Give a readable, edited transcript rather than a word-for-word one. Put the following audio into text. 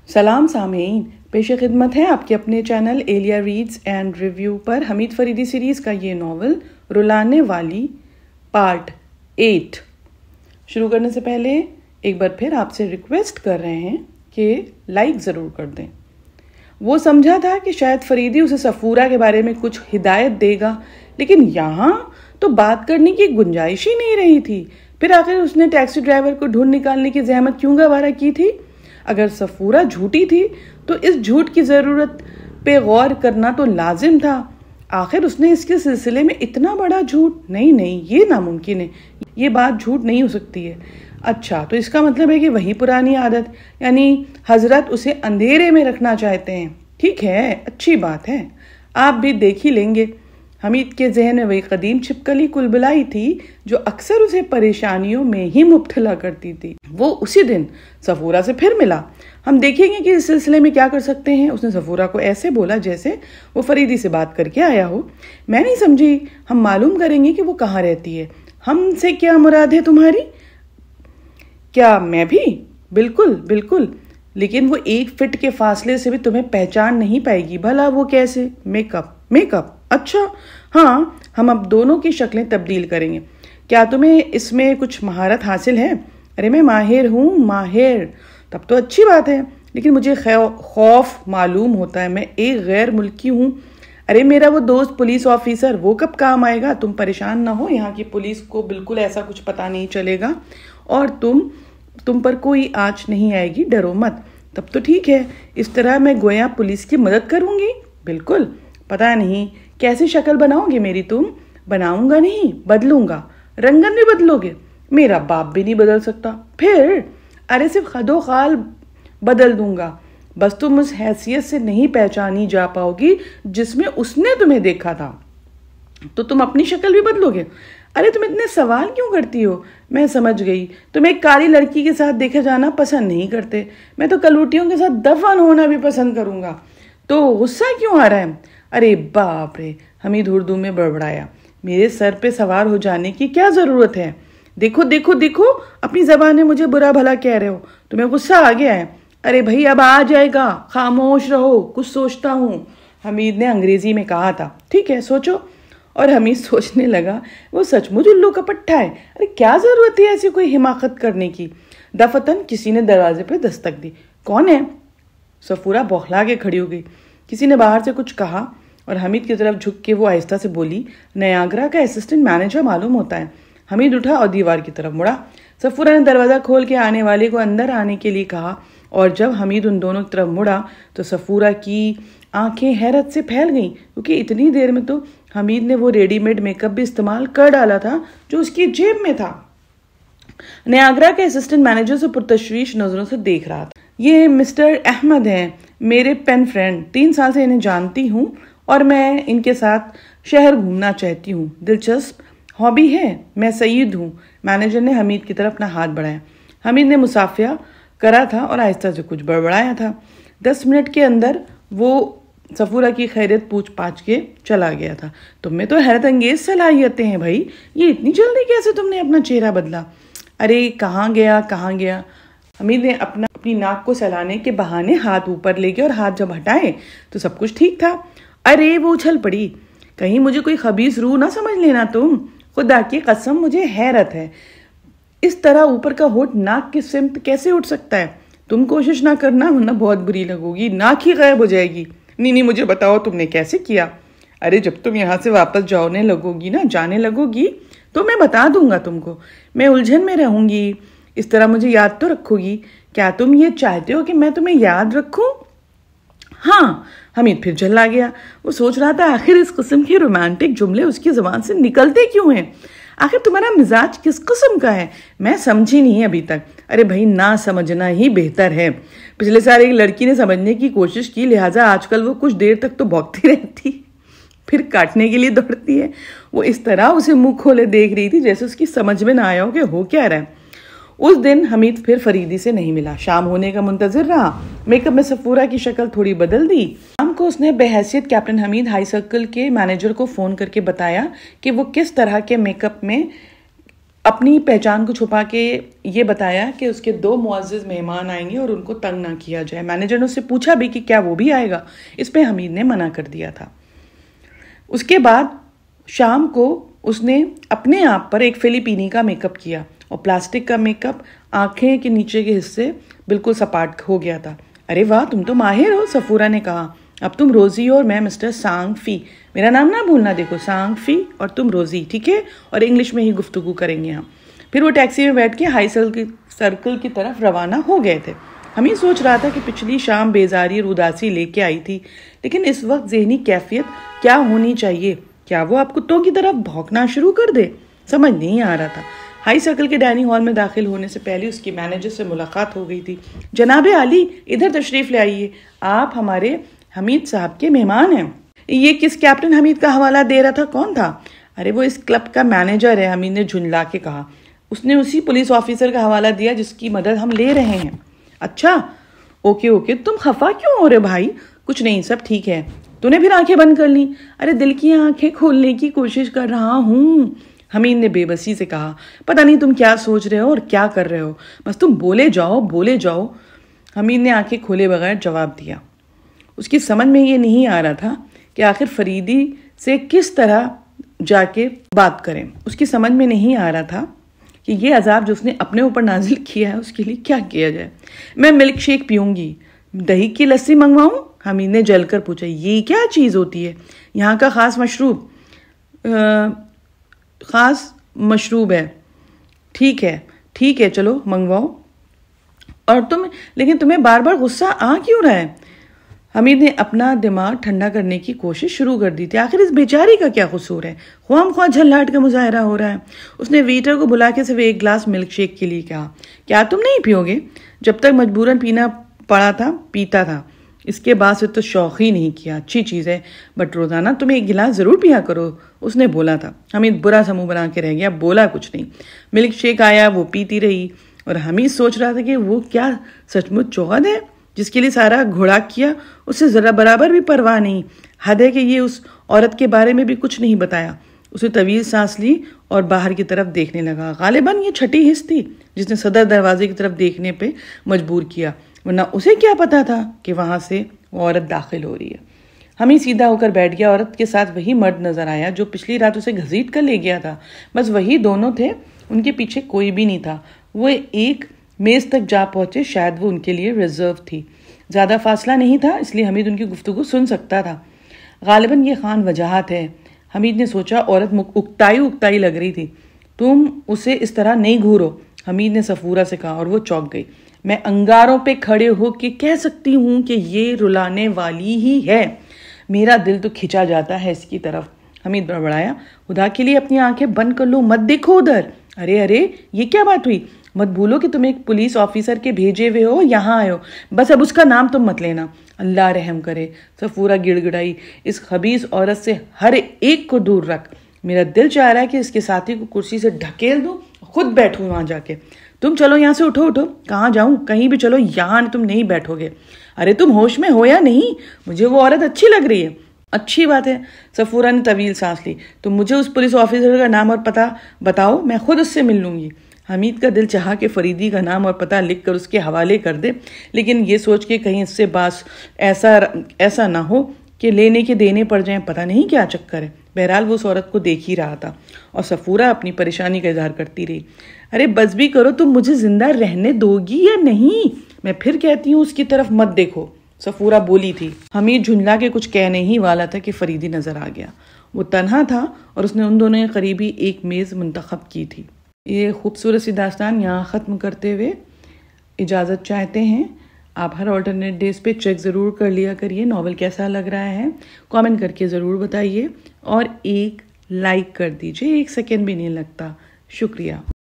سلام سامعین، پیش خدمت ہے آپ کے اپنے channel Elia reads and review پر حمید فریدی سیریز کا یہ ناول رلانے والی پارٹ 8 شروع کرنے سے پہلے ایک بار پھر آپ سے ریکویسٹ کر رہے ہیں کہ لائک ضرور کر دیں۔ وہ سمجھا تھا کہ شاید فریدی اسے صفورہ کے بارے میں کچھ ہدایت دے گا، لیکن یہاں تو بات کرنے کی گنجائش ہی نہیں رہی تھی۔ پھر آخر اس نے ٹیکسی ڈرائیور کو ڈھونڈ نکالنے کی زحمت کیوں گوارا کی تھی؟ اگر صفورہ جھوٹی تھی تو اس جھوٹ کی ضرورت پہ غور کرنا تو لازم تھا۔ آخر اس نے اس کے سلسلے میں اتنا بڑا جھوٹ، نہیں یہ ناممکن ہے، یہ بات جھوٹ نہیں ہو سکتی ہے۔ اچھا، تو اس کا مطلب ہے کہ وہی پرانی عادت، یعنی حضرت اسے اندھیرے میں رکھنا چاہتے ہیں۔ ٹھیک ہے، اچھی بات ہے، آپ بھی دیکھ ہی لیں گے۔ حمید کے ذہن میں وہی قدیم چھپکلی کلبلائی تھی جو اکثر اسے پریشانیوں میں ہی مبتلا کرتی تھی۔ وہ اسی دن صفورہ سے پھر ملا۔ ہم دیکھیں گے کہ اس سلسلے میں کیا کر سکتے ہیں۔ اس نے صفورہ کو ایسے بولا جیسے وہ فریدی سے بات کر کے آیا ہو۔ میں نہیں سمجھی، ہم معلوم کریں گے کہ وہ کہاں رہتی ہے۔ ہم سے کیا مراد ہے تمہاری؟ کیا میں بھی؟ بالکل، لیکن وہ 1 فٹ کے فاصلے سے بھی تمہیں پہچان نہیں پائے گی۔ بھلا وہ کیسے؟ Make up. اچھا ہاں، ہم اب دونوں کی شکلیں تبدیل کریں گے۔ کیا تمہیں اس میں کچھ مہارت حاصل ہے؟ ارے میں ماہر ہوں، ماہر۔ تب تو اچھی بات ہے، لیکن مجھے خوف معلوم ہوتا ہے، میں ایک غیر ملکی ہوں۔ ارے میرا وہ دوست پولیس آفیسر، وہ کب کام آئے گا؟ تم پریشان نہ ہو، یہاں کی پولیس کو بالکل ایسا کچھ پتا نہیں چلے گا اور تم پر کوئی آنچ نہیں آئے گی، ڈرو مت۔ تب تو ٹھیک ہے، اس طرح میں گویا پولیس کی مدد کروں گی۔ بالکل، پتا نہیں کیسی شکل بناؤ گے میری تم؟ بناؤں گا نہیں، بدلوں گا۔ رنگن بھی بدلو گے؟ میرا باپ بھی نہیں بدل سکتا۔ پھر ارے صرف خد و خال بدل دوں گا، بس تم اس حیثیت سے نہیں پہچانی جا پاؤ گی جس میں اس نے تمہیں دیکھا تھا۔ تو تم اپنی شکل بھی بدلو گے؟ ارے تم اتنے سوال کیوں کرتی ہو؟ میں سمجھ گئی، تم ایک کالی لڑکی کے ساتھ دیکھا جانا پسند نہیں کرتے۔ میں تو کلوٹیوں کے ساتھ دفن ہونا بھی پسند کروں گا۔ تو غصہ کیوں آ رہا ہے؟ ارے باپ رے، حمید اردو میں بڑبڑایا، میرے سر پہ سوار ہو جانے کی کیا ضرورت ہے؟ دیکھو اپنی زبان میں مجھے برا بھلا کہہ رہے ہو، تمہیں غصہ آ گیا ہے؟ ارے بھائی اب آ جائے گا، خاموش رہو، کچھ سوچتا ہوں، حمید نے انگریزی میں کہا تھا۔ ٹھیک ہے، سوچو۔ اور حمید سوچنے لگا، وہ سچ مچ الو کا پٹھا ہے۔ ارے کیا ضرورت ہے ایسی کوئی حماقت کرنے کی؟ دفتن کسی نے دروازے پہ دستک دی۔ کون ہے؟ صفورہ بوکھلا کے کھڑی ہو گئی۔ کسی نے باہر سے کچھ کہا اور حمید کی طرف جھک کے وہ آہستہ سے بولی، نیاگرا کا اسسٹنٹ مینیجر معلوم ہوتا ہے۔ حمید اٹھا اور دیوار کی طرف مڑا۔ صفورہ نے دروازہ کھول کے آنے والے کو اندر آنے کے لیے کہا، اور جب حمید ان دونوں کی طرف مڑا تو صفورہ کی آنکھیں حیرت سے پھیل گئیں، کیونکہ اتنی دیر میں تو حمید نے وہ ریڈی میڈ میک اپ بھی استعمال کر ڈالا تھا جو اس کی جیب میں تھا۔ نیاگرا کے اسسٹنٹ مینیجر سے پرتشویش نظروں سے دیکھ رہا تھا۔ یہ مسٹر احمد ہیں، میرے پین فرینڈ، 3 سال سے انہیں جانتی ہوں اور میں ان کے ساتھ شہر گھومنا چاہتی ہوں۔ دلچسپ ہابی ہے؟ میں سعید ہوں۔ مینیجر نے حمید کی طرف اپنا ہاتھ بڑھایا۔ حمید نے مصافحہ کرا تھا اور آہستہ سے کچھ بڑبڑایا تھا۔ 10 منٹ کے اندر وہ صفورہ کی خیریت پوچھ پاچھ کے چلا گیا تھا۔ تم میں تو حیرت انگیز صلاحیتیں ہیں بھائی، یہ اتنی جلدی کیسے تم نے اپنا چہرہ بدلا؟ ارے کہاں گیا؟ حمید نے اپنی ناک کو سلانے کے بہانے ہاتھ اوپر لے گئے اور ہاتھ جب ہٹائے تو سب کچھ ٹھیک تھا۔ ارے وہ اچھل پڑی، کہیں مجھے کوئی خبیث روح نہ سمجھ لینا تم، خدا کی قسم مجھے حیرت ہے، اس طرح اوپر کا ہونٹ ناک کی سمت کیسے اٹھ سکتا ہے؟ تم کوشش نہ کرنا ورنہ بہت بری لگو گی، ناک ہی غائب ہو جائے گی۔ نہیں مجھے بتاؤ تم نے کیسے کیا؟ ارے جب تم یہاں سے واپس جانے لگو گی تو میں بتا دوں گا تم کو، میں الجھن میں رہوں گی، اس طرح مجھے یاد تو رکھو گی۔ کیا تم یہ چاہتے ہو کہ میں تمہیں یاد رکھوں؟ ہاں۔ حمید پھر جھلا گیا۔ وہ سوچ رہا تھا آخر اس قسم کے رومانٹک جملے اس کی زبان سے نکلتے کیوں ہیں؟ آخر تمہارا مزاج کس قسم کا ہے؟ میں سمجھی نہیں ابھی تک۔ ارے بھائی نہ سمجھنا ہی بہتر ہے۔ پچھلے سال ایک لڑکی نے سمجھنے کی کوشش کی، لہٰذا آج کل وہ کچھ دیر تک تو بھونکتی رہتی پھر کاٹنے کے لیے دوڑتی ہے۔ وہ اس طرح اسے منہ کھولے دیکھ رہی تھی جیسے اس کی سمجھ میں نہ آیا ہو کہ ہو کیا رہا ہے۔ اس دن حمید پھر فریدی سے نہیں ملا، شام ہونے کا منتظر رہا۔ میک اپ میں صفورہ کی شکل تھوڑی بدل دی۔ شام کو اس نے بحیثیت کیپٹن حمید ہائی سرکل کے مینیجر کو فون کر کے بتایا کہ وہ کس طرح کے میک اپ میں اپنی پہچان کو چھپا کے یہ بتایا کہ اس کے 2 معزز مہمان آئیں گے اور ان کو تنگ نہ کیا جائے۔ مینیجر نے اس سے پوچھا بھی کہ کیا وہ بھی آئے گا، اس پہ حمید نے منع کر دیا تھا۔ اس کے بعد شام کو اس نے اپنے آپ پر ایک فلپینی کا میک اپ کیا اور پلاسٹک کا میک اپ، آنکھیں کے نیچے کے حصے بالکل سپاٹ ہو گیا تھا۔ ارے واہ، تم تو ماہر ہو، صفورہ نے کہا۔ اب تم روزی ہو اور میں مسٹر سانگ فی، میرا نام نہ بھولنا، دیکھو سانگ فی اور تم روزی، ٹھیک ہے؟ اور انگلش میں ہی گفتگو کریں گے ہم۔ پھر وہ ٹیکسی میں بیٹھ کے ہائی سرکل کی طرف روانہ ہو گئے تھے۔ حمید سوچ رہا تھا کہ پچھلی شام بیزاری اور اداسی لے کے آئی تھی، لیکن اس وقت ذہنی کیفیت کیا ہونی چاہیے؟ کیا وہ اب کتوں کی طرف بھونکنا شروع کر دے؟ سمجھ نہیں آ رہا تھا۔ ہائی سرکل کے ڈائننگ ہال میں داخل ہونے سے پہلے اس کی مینیجر سے ملاقات ہو گئی تھی۔ جناب عالی، ادھر تشریف لے آئیے، آپ ہمارے حمید صاحب کے مہمان ہیں۔ یہ کس کیپٹن حمید کا حوالہ دے رہا تھا؟ کون تھا؟ ارے وہ اس کلب کا مینیجر ہے، حمید نے جھنجلا کے کہا۔ اس نے اسی پولیس آفیسر کا حوالہ دیا جس کی مدد ہم لے رہے ہیں۔ اچھا، اوکے، تم خفا کیوں ہو رہے بھائی؟ کچھ نہیں، سب ٹھیک ہے۔ تو نے پھر آنکھیں بند کر لی؟ ارے دل کی آنکھیں کھولنے کی کوشش کر رہا ہوں، حمید نے بے بسی سے کہا۔ پتہ نہیں تم کیا سوچ رہے ہو اور کیا کر رہے ہو، بس تم بولے جاؤ، حمید نے آنکھیں کھولے بغیر جواب دیا۔ اس کی سمجھ میں یہ نہیں آ رہا تھا کہ آخر فریدی سے کس طرح جا کے بات کریں۔ اس کی سمجھ میں نہیں آ رہا تھا کہ یہ عذاب جو اس نے اپنے اوپر نازل کیا ہے اس کے لیے کیا کیا جائے۔ میں ملک شیک پیوں گی، دہی کی لسی منگواؤں؟ حمید نے جل کر پوچھا۔ یہ کیا چیز ہوتی ہے؟ یہاں کا خاص مشروب ہے۔ ٹھیک ہے، چلو منگواؤ۔ اور لیکن تمہیں بار بار غصہ آ کیوں رہا ہے؟ حمید نے اپنا دماغ ٹھنڈا کرنے کی کوشش شروع کر دی تھی۔ آخر اس بیچاری کا کیا قصور ہے؟ خواہ جھلاٹ کا مظاہرہ ہو رہا ہے۔ اس نے ویٹر کو بلا کے صرف 1 گلاس ملک شیک کے لیے کہا۔ کیا تم نہیں پیو گے؟ جب تک مجبوراً پینا پڑا تھا پیتا تھا، اس کے بعد سے تو شوق ہی نہیں کیا۔ اچھی چیز ہے، بٹ روزانہ تم 1 گلاس ضرور پیا کرو، اس نے بولا تھا۔ حمید برا سا منہ بنا کے رہ گیا، بولا کچھ نہیں۔ ملک شیک آیا، وہ پیتی رہی، اور حمید سوچ رہا تھا کہ وہ کیا سچ مچ چوغد ہے جس کے لیے سارا گھوڑا کیا، اس سے ذرا برابر بھی پرواہ نہیں۔ حد ہے کہ یہ اس عورت کے بارے میں بھی کچھ نہیں بتایا۔ اسے طویل سانس لی اور باہر کی طرف دیکھنے لگا۔ غالباً یہ چھٹی حس تھی جس نے صدر دروازے کی طرف دیکھنے پہ مجبور کیا، ورنہ اسے کیا پتا تھا کہ وہاں سے وہ عورت داخل ہو رہی ہے۔ حمید سیدھا ہو کر بیٹھ گیا۔ عورت کے ساتھ وہی مرد نظر آیا جو پچھلی رات اسے گھسیٹ کر لے گیا تھا۔ بس وہی دونوں تھے، ان کے پیچھے کوئی بھی نہیں تھا۔ وہ ایک میز تک جا پہنچے، شاید وہ ان کے لیے ریزرو تھی۔ زیادہ فاصلہ نہیں تھا، اس لیے حمید ان کی گفتگو سن سکتا تھا۔ غالباً یہ خان وجاہت ہے، حمید نے سوچا۔ عورت اکتائی لگ رہی تھی۔ تم اسے اس طرح نہیں گھورو، حمید نے صفورہ سے کہا، اور وہ چونک گئی۔ میں انگاروں پہ کھڑے ہو کے کہہ سکتی ہوں کہ یہ رلانے والی ہی ہے، میرا دل تو کھچا جاتا ہے اس کی طرف۔ حمید بڑبڑایا۔ خدا کے لیے اپنی آنکھیں بند کر لو، مت دیکھو ادھر۔ ارے یہ کیا بات ہوئی؟ مت بھولو کہ تم ایک پولیس آفیسر کے بھیجے ہوئے ہو، یہاں آئے ہو، بس اب اس کا نام تم مت لینا۔ اللہ رحم کرے، صفورہ گڑ گڑائی۔ اس خبیث عورت سے ہر ایک کو دور رکھ۔ میرا دل چاہ رہا ہے کہ اس کے ساتھی کو کرسی سے ڈھکیل دوں، خود بیٹھوں وہاں جا کے۔ تم چلو یہاں سے، اٹھو۔ کہاں جاؤں؟ کہیں بھی چلو، یہاں تم نہیں بیٹھو گے۔ ارے تم ہوش میں ہو یا نہیں؟ مجھے وہ عورت اچھی لگ رہی ہے۔ اچھی بات ہے، صفورہ نے طویل سانس لی۔ تم مجھے اس پولیس آفیسر کا نام اور پتہ بتاؤ، میں خود اس سے مل لوں گی۔ حمید کا دل چاہا کہ فریدی کا نام اور پتہ لکھ کر اس کے حوالے کر دے، لیکن یہ سوچ کے کہیں اس سے باس ایسا نہ ہو کہ لینے کے دینے پڑ جائیں، پتہ نہیں کیا چکر ہے۔ بہرحال وہ اس عورت کو دیکھ ہی رہا تھا اور صفورہ اپنی پریشانی کا اظہار کرتی رہی۔ ارے بس بھی کرو، تم مجھے زندہ رہنے دو گی یا نہیں؟ میں پھر کہتی ہوں اس کی طرف مت دیکھو، صفورہ بولی تھی۔ حمید جھنجلا کے کچھ کہنے ہی والا تھا کہ فریدی نظر آ گیا۔ وہ تنہا تھا اور اس نے ان دونوں کے قریبی ایک میز منتخب کی تھی۔ یہ خوبصورت سی داستان یہاں ختم کرتے ہوئے اجازت چاہتے ہیں۔ آپ ہر آلٹرنیٹ ڈیز پہ چیک ضرور کر لیا کریے ناول کیسا لگ رہا ہے، کامنٹ کر کے ضرور بتائیے، اور ایک لائک کر دیجیے، 1 سیکنڈ بھی نہیں لگتا۔ شکریہ۔